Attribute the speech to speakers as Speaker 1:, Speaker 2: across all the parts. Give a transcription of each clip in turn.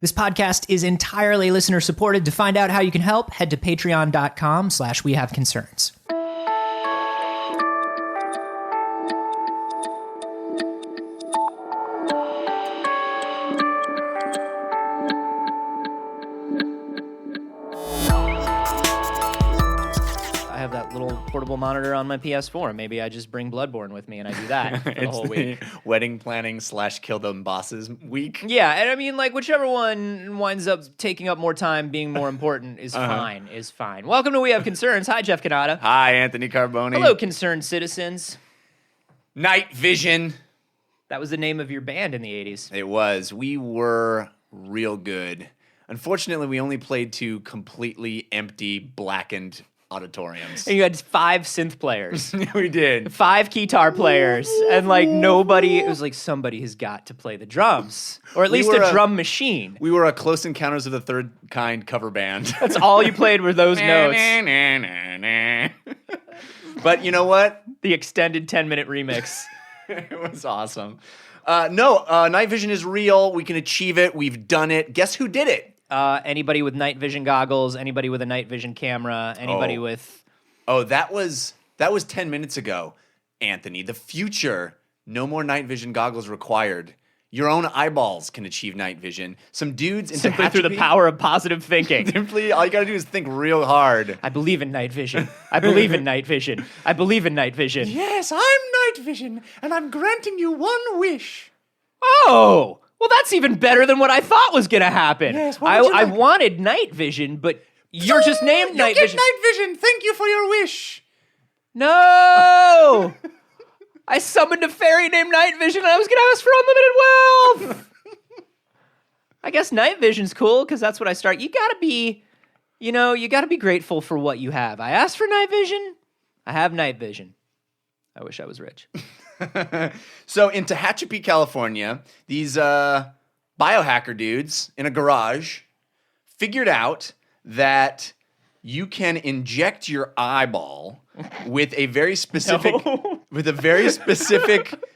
Speaker 1: This podcast is entirely listener supported. To find out how you can help, head to patreon.com/wehaveconcerns. I have that little portable monitor on my PS4. Maybe I just bring Bloodborne with me and I do that for the whole week.
Speaker 2: Wedding planning / kill them bosses week.
Speaker 1: Yeah, and I mean, like, whichever one winds up taking up more time, being more important, is fine. Welcome to We Have Concerns. Hi, Jeff Canada.
Speaker 2: Hi, Anthony Carboni.
Speaker 1: Hello, concerned citizens.
Speaker 2: Night Vision.
Speaker 1: That was the name of your band in the 80s.
Speaker 2: It was. We were real good. Unfortunately, we only played to completely empty, blackened auditoriums.
Speaker 1: And you had 5 synth players.
Speaker 2: We did.
Speaker 1: 5 guitar players. And, like, nobody, it was like somebody has got to play the drums. Or at least a drum machine.
Speaker 2: We were a Close Encounters of the Third Kind cover band.
Speaker 1: That's all you played were those notes.
Speaker 2: But you know what?
Speaker 1: The extended 10-minute remix.
Speaker 2: It was awesome. Night vision is real. We can achieve it. We've done it. Guess who did it?
Speaker 1: Anybody with night vision goggles, anybody with a night vision camera, anybody with...
Speaker 2: Oh, that was 10 minutes ago, Anthony. The future, no more night vision goggles required. Your own eyeballs can achieve night vision. Some dudes in
Speaker 1: Simply
Speaker 2: Tehachapi,
Speaker 1: through the power of positive thinking.
Speaker 2: Simply, all you gotta do is think real hard.
Speaker 1: I believe in night vision. I believe in night vision. I believe in night vision.
Speaker 2: Yes, I'm night vision, and I'm granting you one wish.
Speaker 1: Oh! Well, that's even better than what I thought was going to happen.
Speaker 2: Yes,
Speaker 1: I wanted night vision, but you're just named night vision.
Speaker 2: You get night vision. Thank you for your wish.
Speaker 1: No! I summoned a fairy named Night Vision, and I was going to ask for unlimited wealth. I guess night vision's cool, because that's what I start. You got to be grateful for what you have. I asked for night vision. I have night vision. I wish I was rich.
Speaker 2: So in Tehachapi, California, these biohacker dudes in a garage figured out that you can inject your eyeball with a very specific,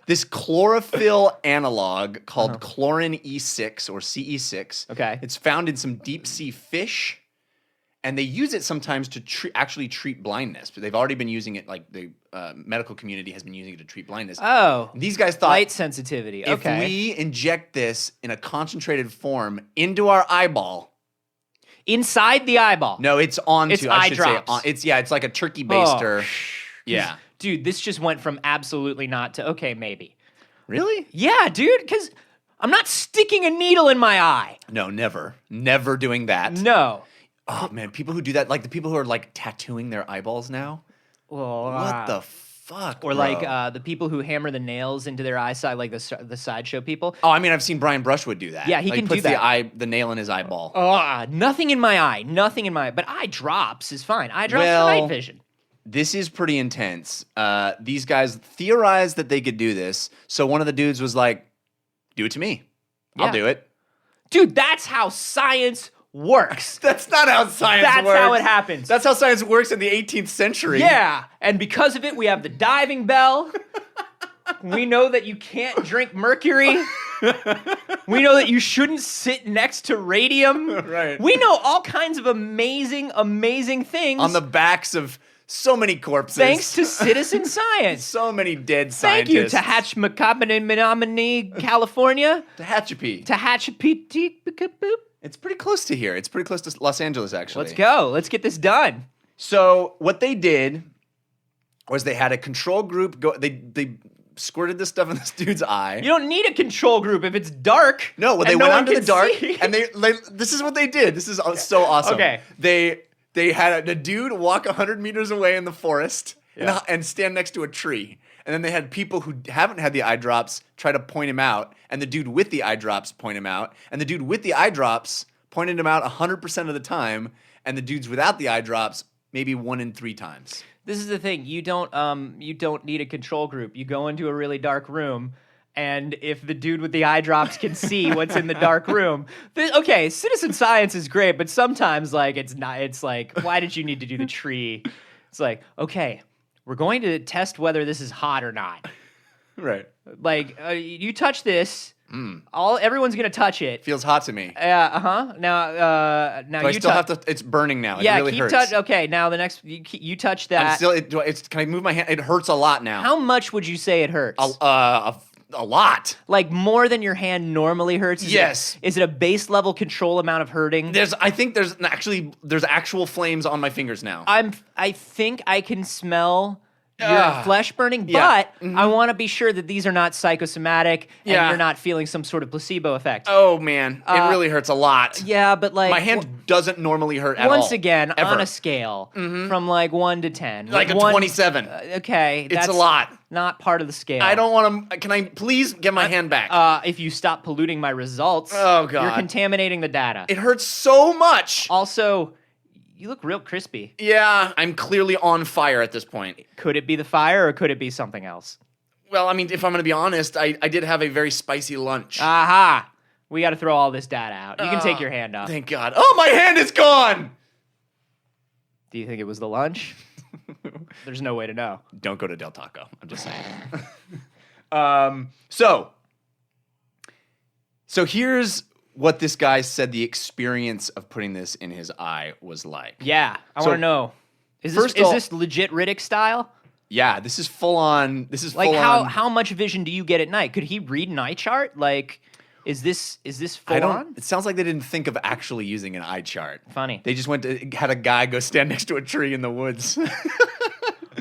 Speaker 2: this chlorophyll analog called Chlorin E6 or CE6.
Speaker 1: Okay.
Speaker 2: It's found in some deep sea fish. And they use it sometimes to actually treat blindness. But they've already been using it, like the medical community has been using it to treat blindness.
Speaker 1: Oh.
Speaker 2: And these guys thought,
Speaker 1: light sensitivity.
Speaker 2: If we inject this in a concentrated form into our eyeball.
Speaker 1: Inside the eyeball.
Speaker 2: No, it's onto.
Speaker 1: It's eye drops.
Speaker 2: It's like a turkey baster. Oh. Yeah.
Speaker 1: Dude, this just went from absolutely not to okay, maybe.
Speaker 2: Really?
Speaker 1: Yeah, dude, because I'm not sticking a needle in my eye.
Speaker 2: No, never. Never doing that.
Speaker 1: No.
Speaker 2: Oh, man, people who do that, like the people who are like tattooing their eyeballs now.
Speaker 1: Well,
Speaker 2: what the fuck,
Speaker 1: or
Speaker 2: bro?
Speaker 1: like the people who hammer the nails into their eyesight, like the sideshow people.
Speaker 2: Oh, I mean, I've seen Brian Brushwood do that.
Speaker 1: Yeah, he can
Speaker 2: puts
Speaker 1: do that.
Speaker 2: The nail in his eyeball.
Speaker 1: Nothing in my eye. But eye drops is fine. Eye drops for night vision.
Speaker 2: This is pretty intense. These guys theorized that they could do this, so one of the dudes was like, "Do it to me. I'll do it."
Speaker 1: Dude, that's how science works.
Speaker 2: That's not how science works.
Speaker 1: That's how it happens.
Speaker 2: That's how science works in the 18th century.
Speaker 1: Yeah, and because of it, we have the diving bell. We know that you can't drink mercury. We know that you shouldn't sit next to radium.
Speaker 2: Right.
Speaker 1: We know all kinds of amazing, amazing things.
Speaker 2: On the backs of so many corpses.
Speaker 1: Thanks to citizen science.
Speaker 2: So many dead scientists.
Speaker 1: Thank you, Tehachapi, California.
Speaker 2: Tehachapi. It's pretty close to here. It's pretty close to Los Angeles, actually.
Speaker 1: Let's go. Let's get this done.
Speaker 2: So what they did was they had a control group go. They squirted this stuff in this dude's eye.
Speaker 1: You don't need a control group if it's dark.
Speaker 2: No, well, they went out to the dark, and they this is what they did. This is so awesome.
Speaker 1: Okay.
Speaker 2: They had a dude walk 100 meters away in the forest and stand next to a tree. And then they had people who haven't had the eye drops try to point him out, and the dude with the eye drops point him out, and the dude with the eye drops pointed him out 100% of the time, and the dudes without the eye drops maybe 1 in 3 times.
Speaker 1: This is the thing. You don't need a control group. You go into a really dark room, and if the dude with the eye drops can see what's in the dark room, okay, citizen science is great, but sometimes like it's not. It's like, why did you need to do the tree? It's like, okay, we're going to test whether this is hot or not.
Speaker 2: Right.
Speaker 1: Like, you touch this, Everyone's gonna touch it.
Speaker 2: Feels hot to me.
Speaker 1: Now, now
Speaker 2: Do I
Speaker 1: you
Speaker 2: still have to? It's burning now.
Speaker 1: Yeah,
Speaker 2: it really
Speaker 1: keep
Speaker 2: hurts.
Speaker 1: Okay, now the next you touch that.
Speaker 2: I'm still. Can I move my hand? It hurts a lot now.
Speaker 1: How much would you say it hurts?
Speaker 2: A lot.
Speaker 1: Like more than your hand normally hurts?
Speaker 2: Yes.
Speaker 1: Is it a base level control amount of hurting?
Speaker 2: I think there's actual flames on my fingers now.
Speaker 1: I think I can smell your flesh burning,
Speaker 2: Yeah.
Speaker 1: but I want to be sure that these are not psychosomatic and
Speaker 2: Yeah.
Speaker 1: you're not feeling some sort of placebo effect.
Speaker 2: Oh man, it really hurts a lot.
Speaker 1: Yeah, but like
Speaker 2: My hand doesn't normally hurt at all.
Speaker 1: once again,
Speaker 2: ever.
Speaker 1: on a scale from like 1 to 10.
Speaker 2: Like a
Speaker 1: 1
Speaker 2: 27.
Speaker 1: Okay,
Speaker 2: It's
Speaker 1: that's
Speaker 2: a lot.
Speaker 1: not part of the scale.
Speaker 2: I don't want to. Can I please get my hand back?
Speaker 1: If you stop polluting my results,
Speaker 2: Oh, God.
Speaker 1: you're contaminating the data.
Speaker 2: It hurts so much.
Speaker 1: Also, you look real crispy.
Speaker 2: Yeah, I'm clearly on fire at this point.
Speaker 1: Could it be the fire or could it be something else?
Speaker 2: Well, I mean, if I'm going to be honest, I did have a very spicy lunch.
Speaker 1: Aha! We got to throw all this data out. You can take your hand off.
Speaker 2: Thank God. Oh, my hand is gone.
Speaker 1: Do you think it was the lunch? There's no way to know.
Speaker 2: Don't go to Del Taco. I'm just saying. So here's what this guy said the experience of putting this in his eye was like.
Speaker 1: Yeah, I
Speaker 2: So,
Speaker 1: want to know. Is
Speaker 2: first
Speaker 1: this,
Speaker 2: of all-
Speaker 1: is this legit Riddick style?
Speaker 2: Yeah, this is full on.
Speaker 1: Like
Speaker 2: full on.
Speaker 1: how much vision do you get at night? Could he read an eye chart? Like, is this
Speaker 2: I
Speaker 1: full
Speaker 2: don't.
Speaker 1: on?
Speaker 2: It sounds like they didn't think of actually using an eye chart.
Speaker 1: Funny.
Speaker 2: They just had a guy go stand next to a tree in the woods.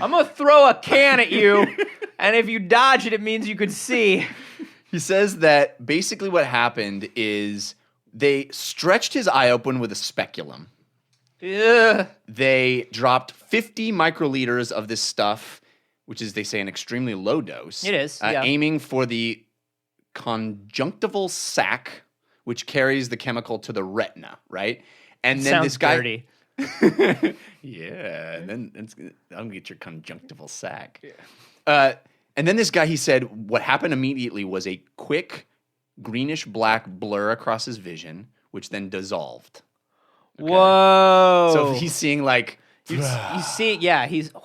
Speaker 1: I'm gonna throw a can at you, and if you dodge it, it means you could see.
Speaker 2: He says that basically what happened is they stretched his eye open with a speculum.
Speaker 1: Ugh.
Speaker 2: They dropped 50 microliters of this stuff, which is, they say, an extremely low dose.
Speaker 1: It is, yeah.
Speaker 2: Aiming for the conjunctival sac, which carries the chemical to the retina, right? And then
Speaker 1: Sounds
Speaker 2: this guy,
Speaker 1: dirty.
Speaker 2: yeah, and then I'm gonna get your conjunctival sac. Yeah. And then this guy, he said, what happened immediately was a quick greenish black blur across his vision, which then dissolved. Okay.
Speaker 1: Whoa.
Speaker 2: So he's seeing like,
Speaker 1: you see, yeah, he's wow.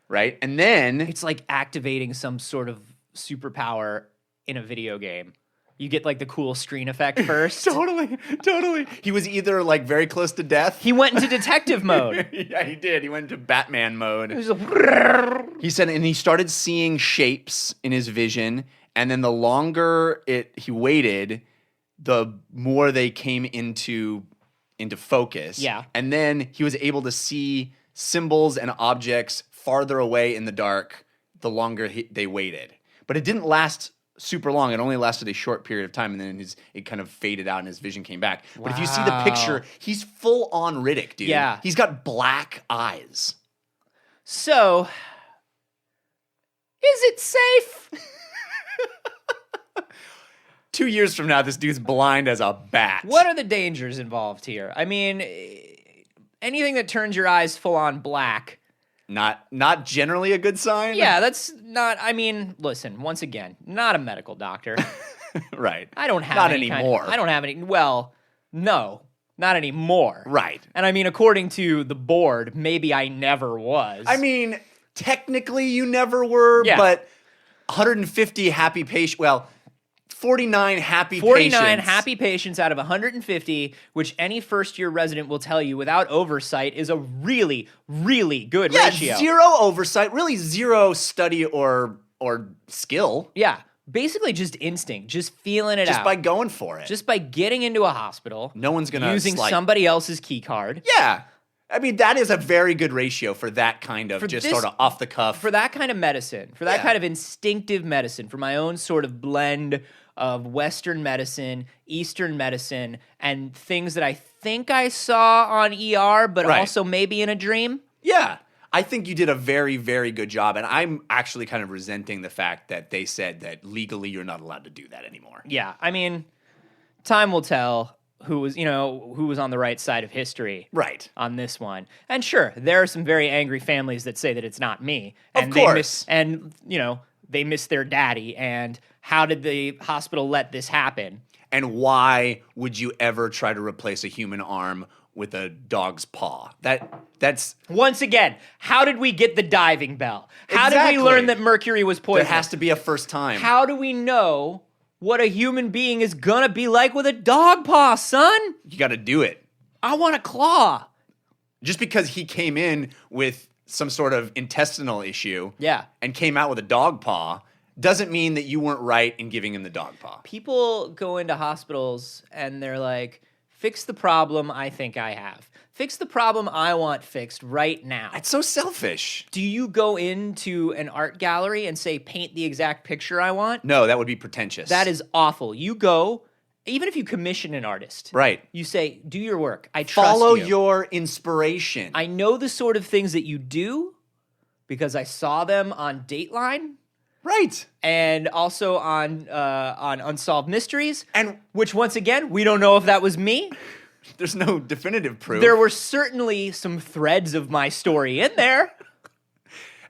Speaker 2: right, and then
Speaker 1: It's like activating some sort of superpower in a video game. You get like the cool screen effect first.
Speaker 2: totally. He was either like very close to death.
Speaker 1: He went into detective mode.
Speaker 2: Yeah, he did. He went into Batman mode.
Speaker 1: It was a
Speaker 2: He said, and he started seeing shapes in his vision, and then the longer he waited, the more they came into focus.
Speaker 1: Yeah.
Speaker 2: And then he was able to see symbols and objects farther away in the dark the longer they waited. But it didn't last super long. It only lasted a short period of time, and then it kind of faded out and his vision came back. But if you see the
Speaker 1: Wow.
Speaker 2: picture, he's full on Riddick, dude.
Speaker 1: Yeah.
Speaker 2: He's got black eyes.
Speaker 1: So, is it safe?
Speaker 2: 2 years from now, this dude's blind as a bat.
Speaker 1: What are the dangers involved here? I mean, anything that turns your eyes full on black.
Speaker 2: Not generally a good sign?
Speaker 1: Yeah, that's not. I mean, listen. Once again, not a medical doctor.
Speaker 2: Right.
Speaker 1: I don't have
Speaker 2: Not
Speaker 1: any
Speaker 2: anymore.
Speaker 1: I don't have any. Well, no, not anymore.
Speaker 2: Right.
Speaker 1: And I mean, according to the board, maybe I never was.
Speaker 2: I mean, technically you never were,
Speaker 1: Yeah.
Speaker 2: but 150 happy patients. Well, 49 happy
Speaker 1: 49
Speaker 2: patients.
Speaker 1: happy patients out of 150, which any first-year resident will tell you without oversight is a really, really good
Speaker 2: Yeah,
Speaker 1: ratio.
Speaker 2: zero oversight, really zero study or skill.
Speaker 1: Yeah, basically just instinct, just feeling it
Speaker 2: Just
Speaker 1: out.
Speaker 2: by going for it.
Speaker 1: Just by getting into a hospital.
Speaker 2: No one's gonna
Speaker 1: using
Speaker 2: slight-
Speaker 1: somebody else's key card.
Speaker 2: Yeah. I mean, that is a very good ratio for that kind of
Speaker 1: For
Speaker 2: just
Speaker 1: this-
Speaker 2: sort of off the cuff.
Speaker 1: For that kind of medicine, for that
Speaker 2: Yeah.
Speaker 1: kind of instinctive medicine, for my own sort of blend of Western medicine, Eastern medicine, and things that I think I saw on ER, but
Speaker 2: Right.
Speaker 1: also maybe in a dream.
Speaker 2: Yeah. I think you did a very, very good job. And I'm actually kind of resenting the fact that they said that legally you're not allowed to do that anymore.
Speaker 1: Yeah, I mean, time will tell who was on the right side of history.
Speaker 2: Right.
Speaker 1: On this one. And sure, there are some very angry families that say that it's not me.
Speaker 2: Of
Speaker 1: And
Speaker 2: course.
Speaker 1: They miss their daddy. And how did the hospital let this happen?
Speaker 2: And why would you ever try to replace a human arm with a dog's paw? That's
Speaker 1: Once again, how did we get the diving bell? How did
Speaker 2: Exactly.
Speaker 1: we learn that mercury was
Speaker 2: there
Speaker 1: poisonous?
Speaker 2: has to be a first time.
Speaker 1: How do we know what a human being is gonna be like with a dog paw, son.
Speaker 2: You got to do it.
Speaker 1: I want a claw.
Speaker 2: Just because he came in with some sort of intestinal issue
Speaker 1: Yeah.
Speaker 2: and came out with a dog paw doesn't mean that you weren't right in giving him the dog paw.
Speaker 1: People go into hospitals and they're like, fix the problem I think I have. Fix the problem I want fixed right now.
Speaker 2: It's so selfish.
Speaker 1: Do you go into an art gallery and say, paint the exact picture I want?
Speaker 2: No, that would be pretentious.
Speaker 1: That is awful. You go, even if you commission an artist,
Speaker 2: right.
Speaker 1: You say, do your work. I trust
Speaker 2: Follow
Speaker 1: you.
Speaker 2: your inspiration.
Speaker 1: I know the sort of things that you do because I saw them on Dateline.
Speaker 2: Right.
Speaker 1: And also on Unsolved Mysteries.
Speaker 2: And
Speaker 1: which, once again, we don't know if that was me.
Speaker 2: There's no definitive proof.
Speaker 1: There were certainly some threads of my story in there.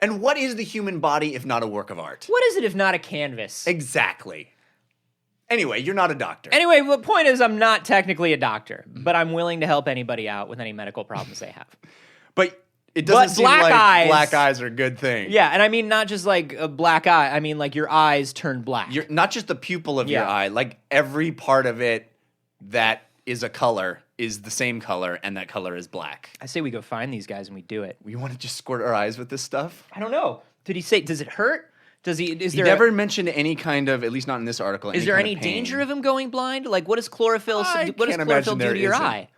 Speaker 2: And what is the human body if not a work of art?
Speaker 1: What is it if not a canvas?
Speaker 2: Exactly. Anyway, you're not a doctor.
Speaker 1: Anyway, the point is I'm not technically a doctor, but I'm willing to help anybody out with any medical problems they have.
Speaker 2: But it doesn't seem
Speaker 1: black
Speaker 2: like
Speaker 1: eyes,
Speaker 2: black eyes are a good thing.
Speaker 1: Yeah, and I mean not just like a black eye. I mean like your eyes turn black.
Speaker 2: You're not just the pupil of your eye, like every part of it that is a color is the same color, and that color is black.
Speaker 1: I say we go find these guys and we do it.
Speaker 2: We want to just squirt our eyes with this stuff?
Speaker 1: I don't know. Did he say, does it hurt?
Speaker 2: He never mentioned any kind of, at least not in this article,
Speaker 1: is there any danger of him going blind? Like, what does chlorophyll do to your eye?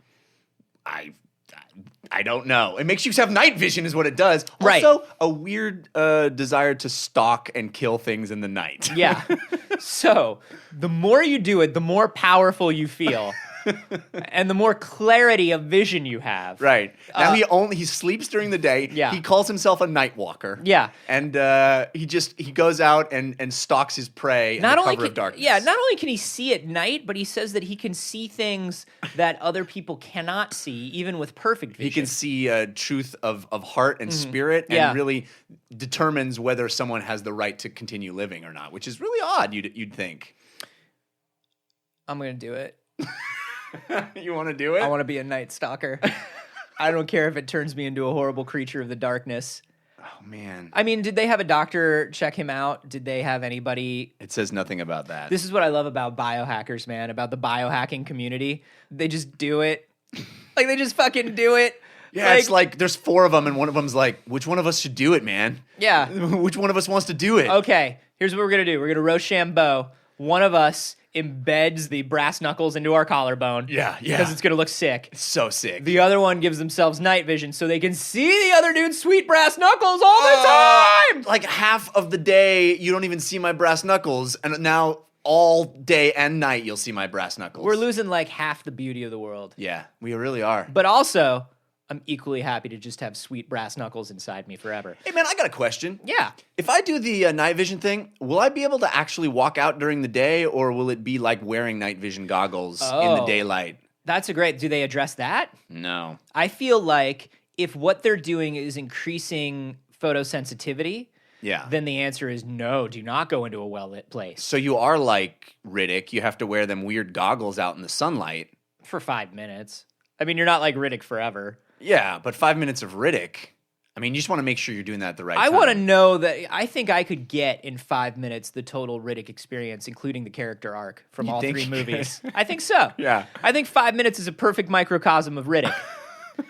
Speaker 2: I don't know. It makes you have night vision is what it does.
Speaker 1: Right.
Speaker 2: Also, a weird desire to stalk and kill things in the night.
Speaker 1: Yeah. So, the more you do it, the more powerful you feel. And the more clarity of vision you have.
Speaker 2: Right. Now he sleeps during the day.
Speaker 1: Yeah.
Speaker 2: He calls himself a night walker.
Speaker 1: Yeah.
Speaker 2: And he goes out and stalks his prey in the cover of darkness.
Speaker 1: Yeah, not only can he see at night, but he says that he can see things that other people cannot see, even with perfect vision.
Speaker 2: He can see truth of heart and spirit and really determines whether someone has the right to continue living or not, which is really odd, you'd think.
Speaker 1: I'm going to do it.
Speaker 2: You want to do it?
Speaker 1: I want to be a night stalker. I don't care if it turns me into a horrible creature of the darkness.
Speaker 2: Oh, man.
Speaker 1: I mean, did they have a doctor check him out? Did they have anybody?
Speaker 2: It says nothing about that.
Speaker 1: This is what I love about biohackers, man, about the biohacking community. They just do it. Like, they just fucking do it.
Speaker 2: Yeah, it's like there's 4 of them, and one of them's like, which one of us should do it, man?
Speaker 1: Yeah.
Speaker 2: Which one of us wants to do it?
Speaker 1: Okay, here's what we're going to do. We're going to Rochambeau. One of us embeds the brass knuckles into our collarbone.
Speaker 2: Yeah.
Speaker 1: Because it's going to look sick.
Speaker 2: It's so sick.
Speaker 1: The other one gives themselves night vision so they can see the other dude's sweet brass knuckles all the time.
Speaker 2: Like half of the day, you don't even see my brass knuckles, and now all day and night you'll see my brass knuckles.
Speaker 1: We're losing like half the beauty of the world.
Speaker 2: Yeah, we really are.
Speaker 1: But also, I'm equally happy to just have sweet brass knuckles inside me forever.
Speaker 2: Hey, man, I got a question.
Speaker 1: Yeah.
Speaker 2: If I do the night vision thing, will I be able to actually walk out during the day, or will it be like wearing night vision goggles in the daylight?
Speaker 1: That's a great... Do they address that?
Speaker 2: No.
Speaker 1: I feel like if what they're doing is increasing photosensitivity, then the answer is no, do not go into a well-lit place.
Speaker 2: So you are like Riddick. You have to wear them weird goggles out in the sunlight.
Speaker 1: For 5 minutes. I mean, you're not like Riddick forever.
Speaker 2: Yeah, but 5 minutes of Riddick. I mean, you just want to make sure you're doing that at the right time.
Speaker 1: I want to know that I think I could get in 5 minutes the total Riddick experience, including the character arc from all 3 movies. I think so.
Speaker 2: Yeah.
Speaker 1: I think 5 minutes is a perfect microcosm of Riddick.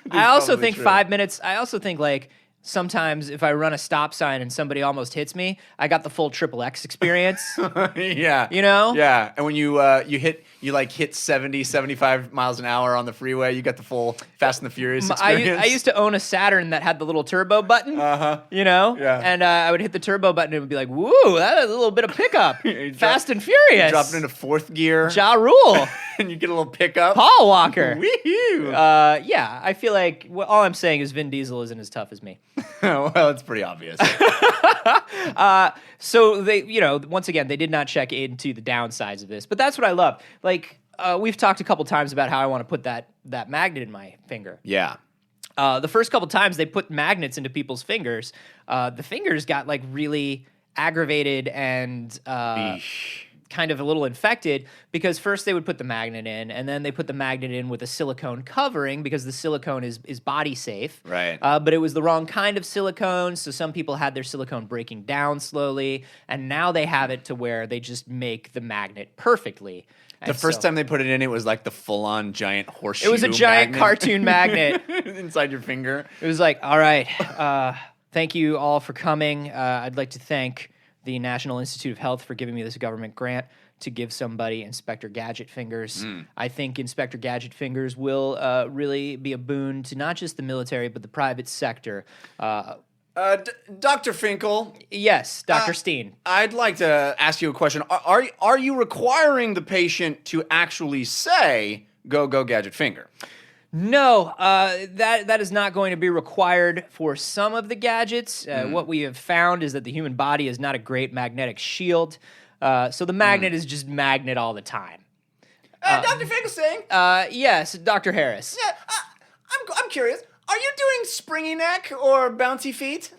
Speaker 1: I also think 5 minutes, I also think like sometimes if I run a stop sign and somebody almost hits me, I got the full XXX experience.
Speaker 2: Yeah.
Speaker 1: You know?
Speaker 2: Yeah. And when you hit 70, 75 miles an hour on the freeway, you got the full Fast and the Furious experience.
Speaker 1: I used to own a Saturn that had the little turbo button. You know?
Speaker 2: Yeah.
Speaker 1: And I would hit the turbo button and it would be like, woo, that is a little bit of pickup. Fast and Furious.
Speaker 2: Drop it into 4th gear.
Speaker 1: Ja Rule.
Speaker 2: And you get a little pickup.
Speaker 1: Paul Walker.
Speaker 2: Wee-hoo.
Speaker 1: Yeah, I feel like all I'm saying is Vin Diesel isn't as tough as me.
Speaker 2: Well, it's pretty obvious.
Speaker 1: So they, once again, they did not check into the downsides of this, but that's what I love. Like, we've talked a couple times about how I want to put that magnet in my finger.
Speaker 2: Yeah.
Speaker 1: The first couple times they put magnets into people's fingers, the fingers got like really aggravated and kind kind of a little infected because first they would put the magnet in, and then they put the magnet in with a silicone covering because the silicone is body safe.
Speaker 2: Right.
Speaker 1: But it was the wrong kind of silicone, so some people had their silicone breaking down slowly, and now they have it to where they just make the magnet perfectly.
Speaker 2: The first time they put it in, it was like the full-on giant horseshoe.
Speaker 1: It was a giant
Speaker 2: magnet.
Speaker 1: cartoon magnet
Speaker 2: inside your finger.
Speaker 1: It was like, all right, thank you all for coming. I'd like to thank the National Institute of Health for giving me this government grant to give somebody Inspector Gadget fingers. I think Inspector Gadget fingers will really be a boon to not just the military, but the private sector.
Speaker 2: Dr. Finkel.
Speaker 1: Yes, Dr. Steen.
Speaker 2: I'd like to ask you a question. Are you requiring the patient to actually say, go gadget finger?
Speaker 1: No, that is not going to be required for some of the gadgets. What we have found is that the human body is not a great magnetic shield, so the magnet is just magnet all the time.
Speaker 2: Dr. Finkelstein?
Speaker 1: Yes, Dr. Harris.
Speaker 2: Yeah, I'm curious. Are you doing springy neck or bouncy feet?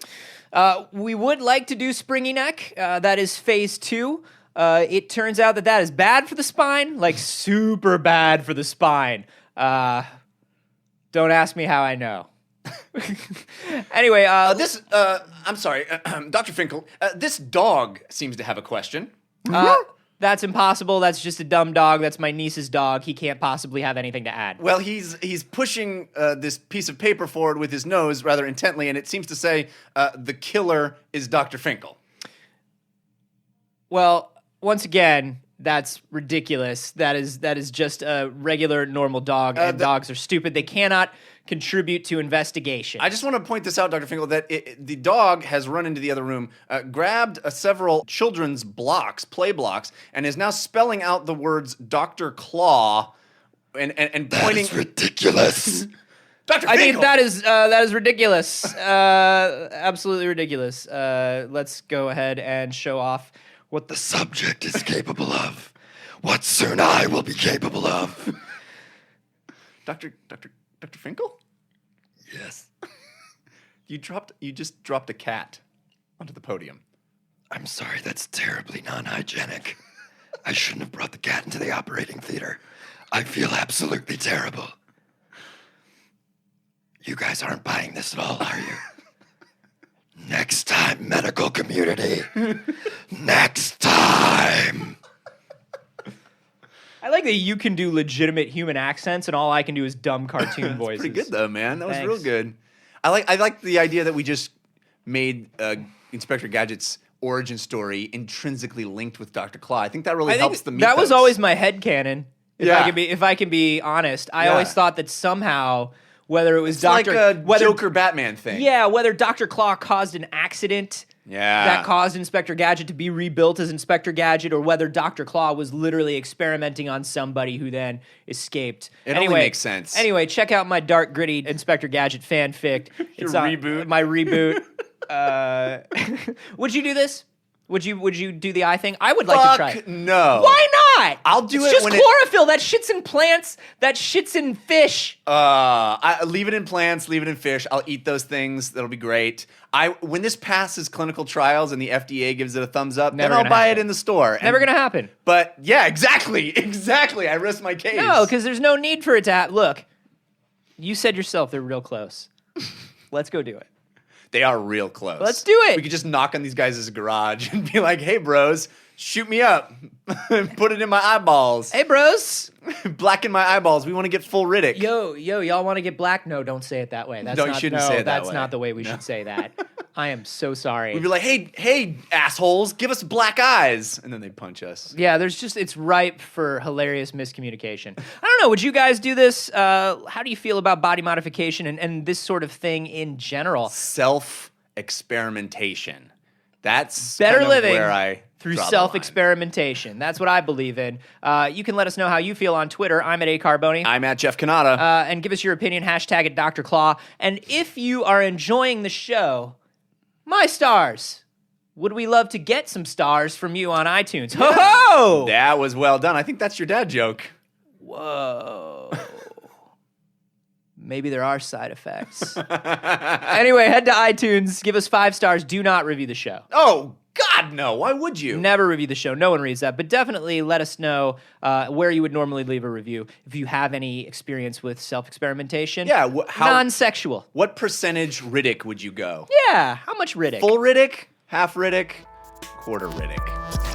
Speaker 1: We would like to do springy neck. That is phase 2. It turns out that is bad for the spine, like super bad for the spine. Don't ask me how I know. Anyway,
Speaker 2: I'm sorry, Dr. Finkel. This dog seems to have a question.
Speaker 1: That's impossible. That's just a dumb dog. That's my niece's dog. He can't possibly have anything to add.
Speaker 2: Well, he's pushing this piece of paper forward with his nose rather intently, and it seems to say the killer is Dr. Finkel.
Speaker 1: Well, once again, that's ridiculous. That is just a regular, normal dog, and dogs are stupid. They cannot contribute to investigation.
Speaker 2: I just want to point this out, Dr. Finkel, that the dog has run into the other room, grabbed several children's play blocks, and is now spelling out the words Dr. Claw and pointing.
Speaker 3: That's ridiculous.
Speaker 2: Dr. Finkel!
Speaker 1: I mean, that is ridiculous. Absolutely ridiculous. Let's go ahead and show off what
Speaker 3: The subject is capable of. What soon I will be capable of.
Speaker 2: Dr. Finkel?
Speaker 3: Yes.
Speaker 2: You just dropped a cat onto the podium.
Speaker 3: I'm sorry, that's terribly non-hygienic. I shouldn't have brought the cat into the operating theater. I feel absolutely terrible. You guys aren't buying this at all, are you? Next time, medical community. Next time.
Speaker 1: I like that you can do legitimate human accents, and all I can do is dumb cartoon voices.
Speaker 2: Pretty good though, man. That was
Speaker 1: Thanks.
Speaker 2: real good. I like the idea that we just made Inspector Gadget's origin story intrinsically linked with Dr. Claw. I think that really helps the mythos.
Speaker 1: That was always my headcanon.
Speaker 2: Yeah.
Speaker 1: If I can be honest, I
Speaker 2: Yeah.
Speaker 1: always thought that somehow, whether it was
Speaker 2: It's
Speaker 1: Dr.
Speaker 2: like a
Speaker 1: whether
Speaker 2: Joker Batman thing.
Speaker 1: Yeah, whether Dr. Claw caused an accident that caused Inspector Gadget to be rebuilt as Inspector Gadget, or whether Dr. Claw was literally experimenting on somebody who then escaped.
Speaker 2: It only makes sense.
Speaker 1: Anyway, check out my dark, gritty Inspector Gadget fanfic.
Speaker 2: Your
Speaker 1: It's
Speaker 2: reboot.
Speaker 1: My reboot. Would you do this? Would you do the eye thing? I would like to try it.
Speaker 2: No.
Speaker 1: Why not?
Speaker 2: I'll do
Speaker 1: it's
Speaker 2: it
Speaker 1: just
Speaker 2: when
Speaker 1: chlorophyll. That shit's in plants. That shit's in fish.
Speaker 2: I leave it in plants, leave it in fish. I'll eat those things. That'll be great. When this passes clinical trials and the FDA gives it a thumbs up,
Speaker 1: Never
Speaker 2: then I'll
Speaker 1: gonna
Speaker 2: buy
Speaker 1: happen.
Speaker 2: it in the store.
Speaker 1: Never gonna happen.
Speaker 2: But yeah, exactly. I rest my case.
Speaker 1: No, because there's no need for it to happen. Look, you said yourself they're real close. Let's go do it.
Speaker 2: They are real close.
Speaker 1: Let's do it.
Speaker 2: We could just knock on these guys' garage and be like, hey, bros, shoot me up. Put it in my eyeballs.
Speaker 1: Hey, bros.
Speaker 2: Blacken my eyeballs. We want to get full Riddick.
Speaker 1: Yo, y'all want to get black? No, don't say it that way.
Speaker 2: No, you shouldn't say it that
Speaker 1: that's
Speaker 2: way.
Speaker 1: not the way we should say that. I am so sorry.
Speaker 2: We'd be like, hey, assholes, give us black eyes. And then they'd punch us.
Speaker 1: Yeah, it's ripe for hilarious miscommunication. I don't know, would you guys do this? How do you feel about body modification and this sort of thing in general?
Speaker 2: Self-experimentation. That's
Speaker 1: Better
Speaker 2: kind of
Speaker 1: living
Speaker 2: where I
Speaker 1: through
Speaker 2: draw the line.
Speaker 1: self-experimentation. That's what I believe in. You can let us know how you feel on Twitter. I'm at acarboni.
Speaker 2: I'm at Jeff Kanata.
Speaker 1: And give us your opinion, hashtag at Dr. Claw. And if you are enjoying the show, my stars, would we love to get some stars from you on iTunes? Ho-ho!
Speaker 2: That was well done. I think that's your dad joke.
Speaker 1: Whoa. Maybe there are side effects. Anyway, head to iTunes, give us 5 stars. Do not review the show.
Speaker 2: Oh, God God, no. Why would you?
Speaker 1: Never review the show. No one reads that. But definitely let us know where you would normally leave a review if you have any experience with self-experimentation.
Speaker 2: Yeah.
Speaker 1: Non-sexual.
Speaker 2: What percentage Riddick would you go?
Speaker 1: Yeah. How much Riddick?
Speaker 2: Full Riddick? Half Riddick? Quarter Riddick?